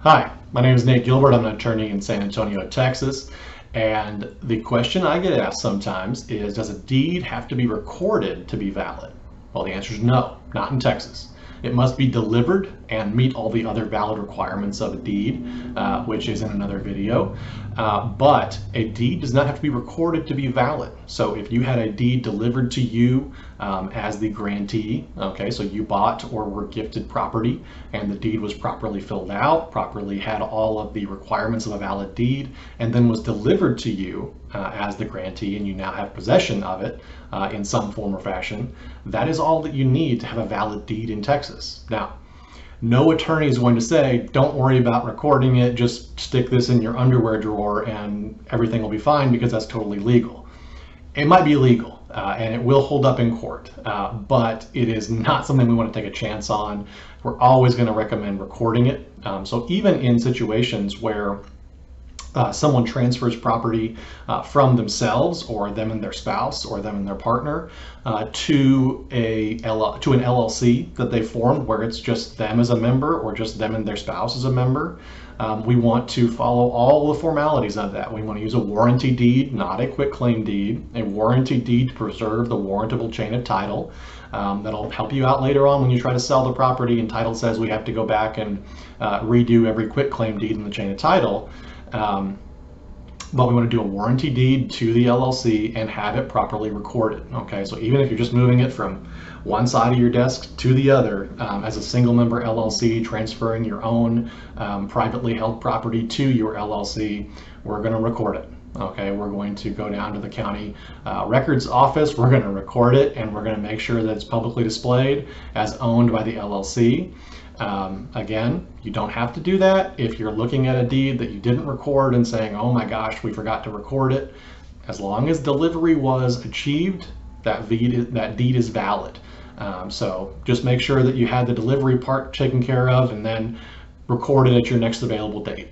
Hi, my name is Nate Gilbert. I'm an attorney in San Antonio, Texas. And the question I get asked sometimes is, does a deed have to be recorded to be valid? Well, the answer is no, not in Texas. It must be delivered and meet all the other valid requirements of a deed, which is in another video. But a deed does not have to be recorded to be valid. So if you had a deed delivered to you as the grantee, okay, so you bought or were gifted property and the deed was properly filled out, properly had all of the requirements of a valid deed, and then was delivered to you as the grantee, and you now have possession of it in some form or fashion, that is all that you need to have a valid deed in Texas. Now, no attorney is going to say, don't worry about recording it, just stick this in your underwear drawer and everything will be fine, because that's totally legal. It might be legal and it will hold up in court, but it is not something we want to take a chance on. We're always going to recommend recording it. So even in situations where someone transfers property from themselves or them and their spouse or them and their partner to an LLC that they formed, where it's just them as a member or just them and their spouse as a member, we want to follow all the formalities of that. We want to use a warranty deed, not a quitclaim deed, a warranty deed to preserve the warrantable chain of title. That'll help you out later on when you try to sell the property and title says we have to go back and redo every quitclaim deed in the chain of title. But we want to do a warranty deed to the LLC and have it properly recorded. Okay, so even if you're just moving it from one side of your desk to the other as a single member LLC, transferring your own privately held property to your LLC, we're going to record it. Okay, we're going to go down to the county records office, we're going to record it, and we're going to make sure that it's publicly displayed as owned by the LLC. Again, you don't have to do that if you're looking at a deed that you didn't record and saying, oh my gosh, we forgot to record it. As long as delivery was achieved, that deed is valid. So just make sure that you had the delivery part taken care of and then record it at your next available date.